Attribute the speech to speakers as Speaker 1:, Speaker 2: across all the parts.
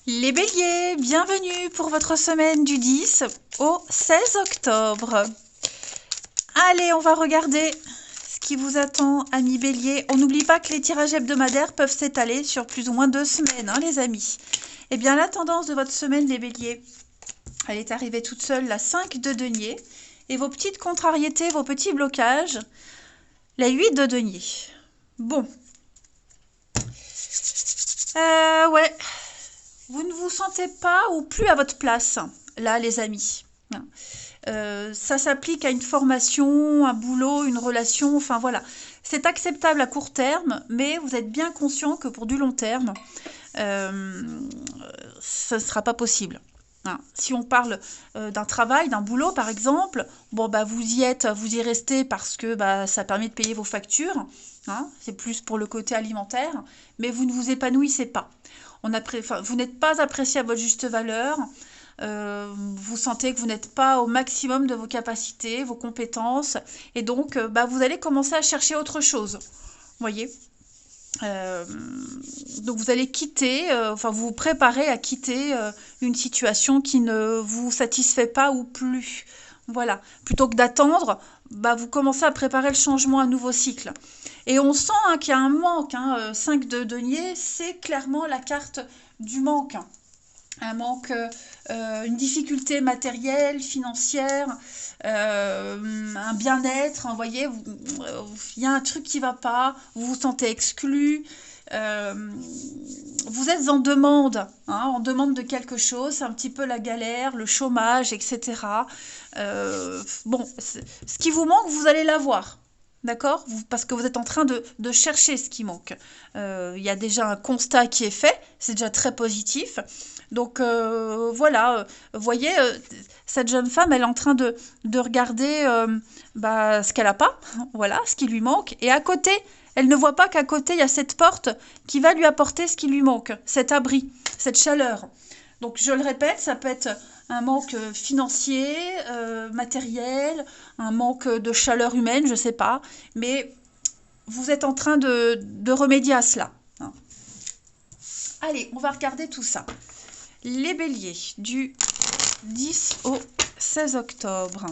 Speaker 1: Les béliers, bienvenue pour votre semaine du 10 au 16 octobre. Allez, on va regarder ce qui vous attend, amis béliers. On n'oublie pas que les tirages hebdomadaires peuvent s'étaler sur plus ou moins 2 semaines, hein, les amis. Eh bien, la tendance de votre semaine, les béliers, elle est arrivée toute seule, la 5 de denier. Et vos petites contrariétés, vos petits blocages, la 8 de denier. Bon. Ouais. Vous ne vous sentez pas ou plus à votre place, là, les amis. Ça s'applique à une formation, un boulot, une relation, enfin voilà. C'est acceptable à court terme, mais vous êtes bien conscient que pour du long terme, ça ne sera pas possible. Si on parle d'un travail, d'un boulot par exemple, bon bah vous y restez parce que bah, ça permet de payer vos factures, c'est plus pour le côté alimentaire, mais vous ne vous épanouissez pas. Vous n'êtes pas apprécié à votre juste valeur, vous sentez que vous n'êtes pas au maximum de vos capacités, vos compétences, et donc bah, vous allez commencer à chercher autre chose, voyez. Donc vous allez quitter, vous vous préparez à quitter une situation qui ne vous satisfait pas ou plus. Voilà. Plutôt que d'attendre, bah, vous commencez à préparer le changement, un nouveau cycle. Et on sent qu'il y a un manque. 5 de denier, c'est clairement la carte du manque. Un manque, une difficulté matérielle, financière, un bien-être, vous voyez, il y a un truc qui ne va pas, vous vous sentez exclu, vous êtes en demande de quelque chose, c'est un petit peu la galère, le chômage, etc. Bon, ce qui vous manque, vous allez l'avoir. D'accord? Parce que vous êtes en train de chercher ce qui manque. Il y a déjà un constat qui est fait, c'est déjà très positif. Donc voilà, vous voyez, cette jeune femme, elle est en train de regarder ce qu'elle n'a pas, voilà, ce qui lui manque. Et à côté, elle ne voit pas qu'à côté, il y a cette porte qui va lui apporter ce qui lui manque, cet abri, cette chaleur. Donc je le répète, ça peut être un manque financier, matériel, un manque de chaleur humaine, je ne sais pas. Mais vous êtes en train de remédier à cela. Allez, on va regarder tout ça. Les béliers du 10 au 16 octobre.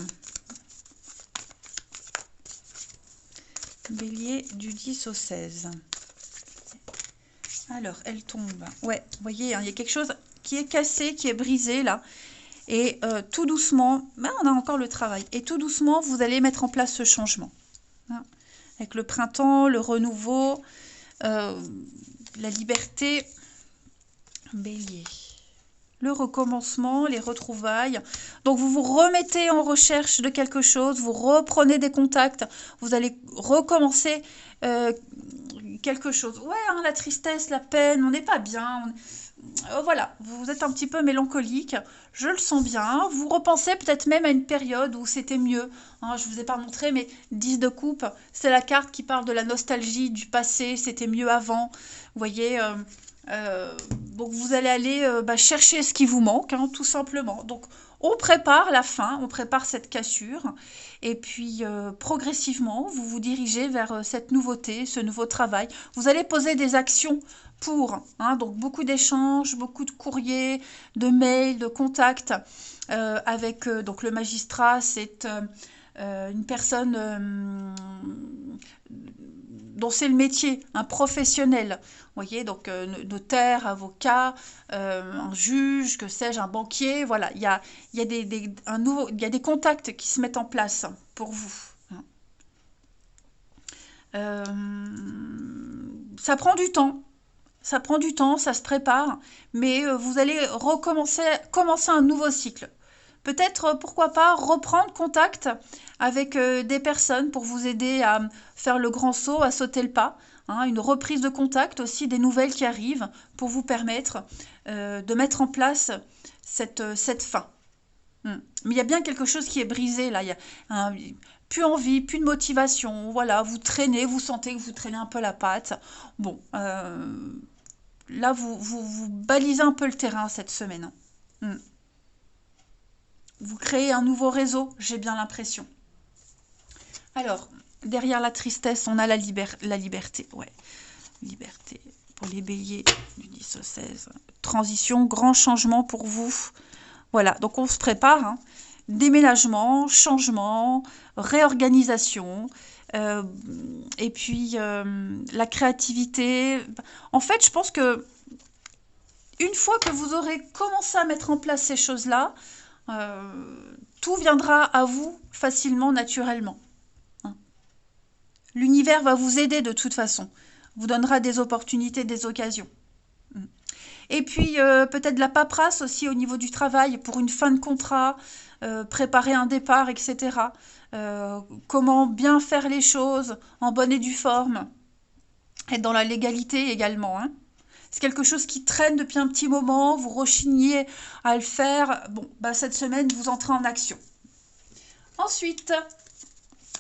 Speaker 1: Bélier du 10 au 16. Alors, elle tombe. Ouais, vous voyez, il y a quelque chose qui est cassé, qui est brisé là. Et tout doucement, on a encore le travail. Et tout doucement, vous allez mettre en place ce changement. Avec le printemps, le renouveau, la liberté. Bélier. Le recommencement, les retrouvailles. Donc vous vous remettez en recherche de quelque chose, vous reprenez des contacts, vous allez recommencer quelque chose. Ouais, la tristesse, la peine, on n'est pas bien. Voilà, vous êtes un petit peu mélancolique, je le sens bien. Vous repensez peut-être même à une période où c'était mieux. Je ne vous ai pas montré, mais 10 de coupe, c'est la carte qui parle de la nostalgie, du passé, c'était mieux avant. Vous voyez, donc vous allez aller chercher ce qui vous manque, tout simplement. Donc on prépare la fin, on prépare cette cassure, et puis progressivement, vous vous dirigez vers cette nouveauté, ce nouveau travail. Vous allez poser des actions pour, donc beaucoup d'échanges, beaucoup de courriers, de mails, de contacts avec donc le magistrat, c'est une personne dont c'est le métier, un professionnel. Vous voyez, donc notaire, avocat, un juge, que sais-je, un banquier. Voilà, il y a des contacts qui se mettent en place pour vous. Ça prend du temps. Ça prend du temps, ça se prépare, mais vous allez commencer un nouveau cycle. Peut-être, pourquoi pas, reprendre contact avec des personnes pour vous aider à faire le grand saut, à sauter le pas. Une reprise de contact aussi, des nouvelles qui arrivent pour vous permettre de mettre en place cette fin. Mais il y a bien quelque chose qui est brisé là. Il y a plus envie, plus de motivation. Voilà, vous traînez, vous sentez que vous traînez un peu la patte. Bon, là, vous balisez un peu le terrain cette semaine. Vous créez un nouveau réseau, j'ai bien l'impression. Alors, derrière la tristesse, on a la liberté. Ouais, liberté pour les béliers du 10 au 16. Transition, grand changement pour vous. Voilà, donc on se prépare. Hein. Déménagement, changement, réorganisation. Et puis la créativité. En fait, je pense que une fois que vous aurez commencé à mettre en place ces choses-là, tout viendra à vous facilement, naturellement. Hein. L'univers va vous aider de toute façon, vous donnera des opportunités, des occasions. Et puis peut-être de la paperasse aussi au niveau du travail pour une fin de contrat, préparer un départ, etc. Comment bien faire les choses en bonne et due forme, être dans la légalité également. Hein. C'est quelque chose qui traîne depuis un petit moment, vous rechignez à le faire. Bon, bah, cette semaine, vous entrez en action. Ensuite,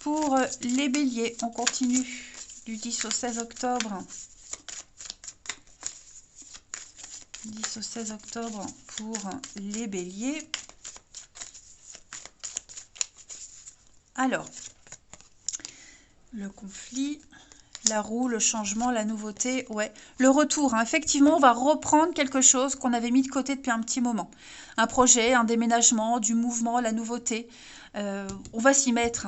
Speaker 1: pour les béliers, on continue du 10 au 16 octobre. 10 au 16 octobre pour les béliers. Alors, le conflit, la roue, le changement, la nouveauté, ouais. Le retour, hein. Effectivement, on va reprendre quelque chose qu'on avait mis de côté depuis un petit moment. Un projet, un déménagement, du mouvement, la nouveauté. On va s'y mettre.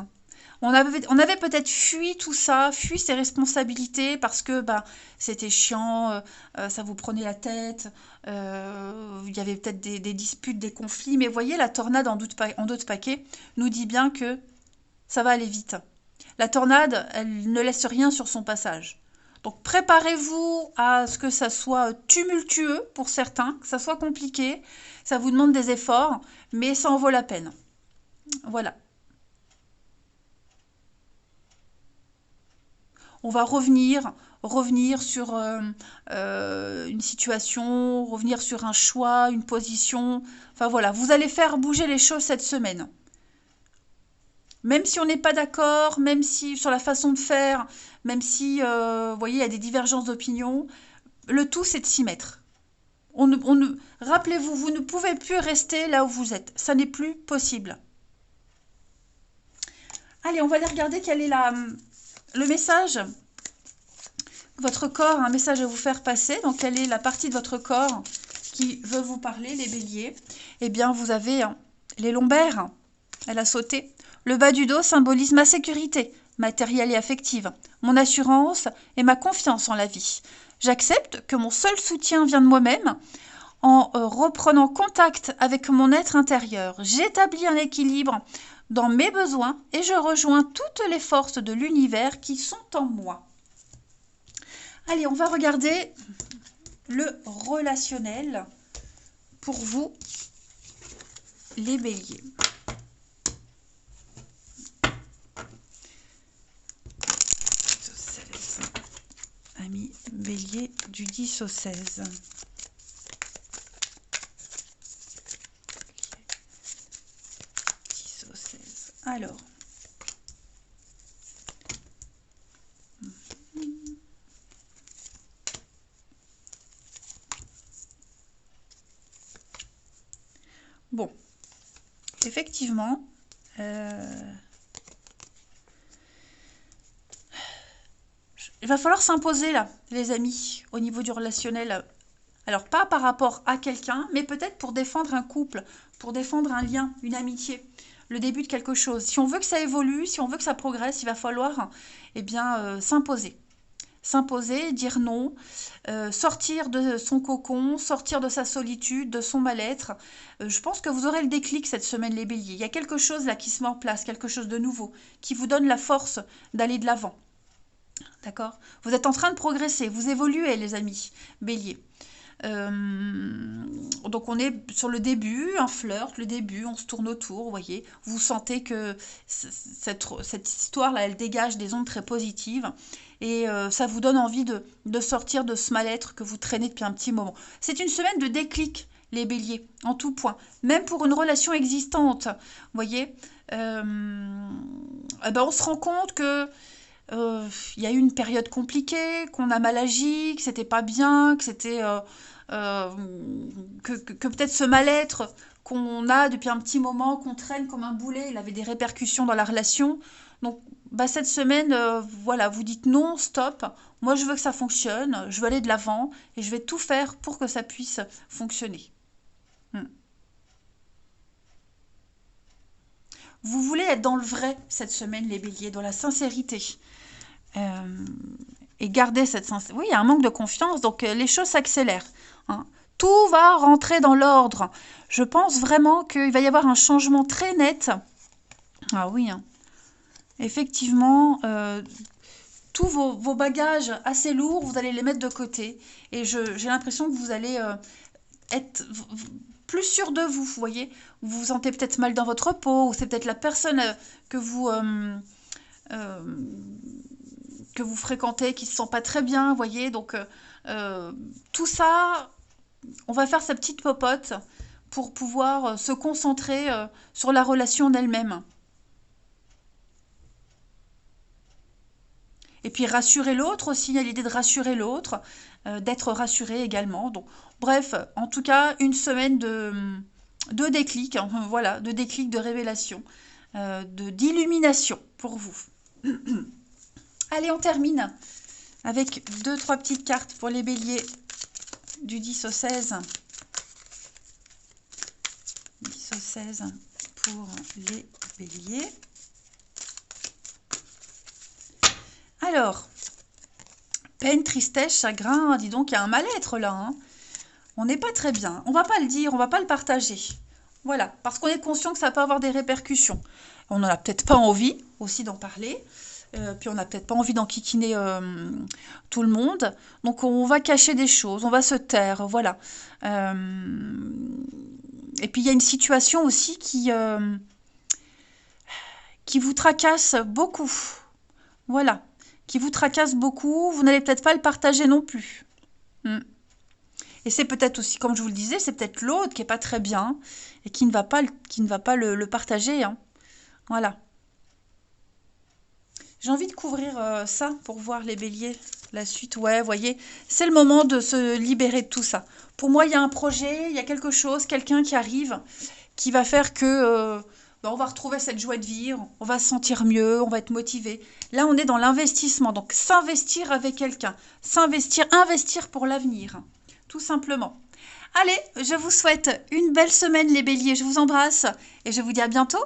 Speaker 1: On avait peut-être fui tout ça, fui ses responsabilités parce que bah, c'était chiant, ça vous prenait la tête, il y avait peut-être des disputes, des conflits. Mais voyez, la tornade en d'autres paquets nous dit bien que ça va aller vite. La tornade, elle ne laisse rien sur son passage. Donc préparez-vous à ce que ça soit tumultueux pour certains, que ça soit compliqué, ça vous demande des efforts, mais ça en vaut la peine. Voilà. On va revenir sur une situation, revenir sur un choix, une position. Enfin voilà, vous allez faire bouger les choses cette semaine. Même si on n'est pas d'accord, même si sur la façon de faire, même si, vous voyez, il y a des divergences d'opinion, le tout, c'est de s'y mettre. Rappelez-vous, vous ne pouvez plus rester là où vous êtes. Ça n'est plus possible. Allez, on va aller regarder quel est le message. Votre corps a un message à vous faire passer. Donc, quelle est la partie de votre corps qui veut vous parler, les béliers? Eh bien, vous avez les lombaires. Elle a sauté. Le bas du dos symbolise ma sécurité, matérielle et affective, mon assurance et ma confiance en la vie. J'accepte que mon seul soutien vient de moi-même en reprenant contact avec mon être intérieur. J'établis un équilibre dans mes besoins et je rejoins toutes les forces de l'univers qui sont en moi. Allez, on va regarder le relationnel pour vous, les béliers. Amis bélier du 10 au 16. Alors, bon, effectivement, il va falloir s'imposer là, les amis, au niveau du relationnel. Alors, pas par rapport à quelqu'un, mais peut-être pour défendre un couple, pour défendre un lien, une amitié, le début de quelque chose. Si on veut que ça évolue, si on veut que ça progresse, il va falloir s'imposer. S'imposer, dire non, sortir de son cocon, sortir de sa solitude, de son mal-être. Je pense que vous aurez le déclic cette semaine, les béliers. Il y a quelque chose là qui se met en place, quelque chose de nouveau, qui vous donne la force d'aller de l'avant. D'accord? Vous êtes en train de progresser, vous évoluez, les amis, béliers. Donc on est sur le début, un flirt, le début, on se tourne autour, vous voyez. Vous sentez que cette histoire-là, elle dégage des ondes très positives. Et ça vous donne envie de sortir de ce mal-être que vous traînez depuis un petit moment. C'est une semaine de déclic, les béliers, en tout point. Même pour une relation existante, vous voyez. On se rend compte que il y a eu une période compliquée, qu'on a mal agi, que c'était pas bien, que c'était que peut-être ce mal-être qu'on a depuis un petit moment, qu'on traîne comme un boulet, il avait des répercussions dans la relation. Donc bah, cette semaine, voilà, vous dites non, stop. Moi, je veux que ça fonctionne, je veux aller de l'avant et je vais tout faire pour que ça puisse fonctionner. Hmm. Vous voulez être dans le vrai cette semaine, les béliers, dans la sincérité. Euh, et garder cette sincérité. Oui, il y a un manque de confiance, donc les choses s'accélèrent. Hein. Tout va rentrer dans l'ordre. Je pense vraiment qu'il va y avoir un changement très net. Ah oui, hein. Effectivement, tous vos bagages assez lourds, vous allez les mettre de côté. Et j'ai l'impression que vous allez être plus sûr de vous, vous voyez. Vous vous sentez peut-être mal dans votre peau, ou c'est peut-être la personne que euh, que vous fréquentez qui se sent pas très bien, vous voyez. Donc, tout ça, on va faire sa petite popote pour pouvoir se concentrer sur la relation d'elle-même. Et puis rassurer l'autre aussi, il y a l'idée de rassurer l'autre, d'être rassuré également. Donc, bref, en tout cas, une semaine de déclic, hein, voilà, de déclic, de révélation, d'illumination pour vous. Allez, on termine avec deux, trois petites cartes pour les béliers du 10 au 16. 10 au 16 pour les béliers. Alors, peine, tristesse, chagrin, dis donc, il y a un mal-être là. Hein. On n'est pas très bien. On va pas le dire, on va pas le partager. Voilà, parce qu'on est conscient que ça peut avoir des répercussions. On n'en a peut-être pas envie aussi d'en parler. Puis on n'a peut-être pas envie d'enquiquiner tout le monde. Donc on va cacher des choses, on va se taire, voilà. Et puis il y a une situation aussi qui vous tracasse beaucoup. Voilà, qui vous tracasse beaucoup. Vous n'allez peut-être pas le partager non plus. Et c'est peut-être aussi, comme je vous le disais, c'est peut-être l'autre qui n'est pas très bien et qui ne va pas le partager. Hein. Voilà. J'ai envie de couvrir ça pour voir les béliers, la suite. Ouais, vous voyez, c'est le moment de se libérer de tout ça. Pour moi, il y a un projet, il y a quelque chose, quelqu'un qui arrive, qui va faire que on va retrouver cette joie de vivre, on va se sentir mieux, on va être motivé. Là, on est dans l'investissement, donc s'investir avec quelqu'un, investir pour l'avenir, tout simplement. Allez, je vous souhaite une belle semaine les béliers, je vous embrasse et je vous dis à bientôt.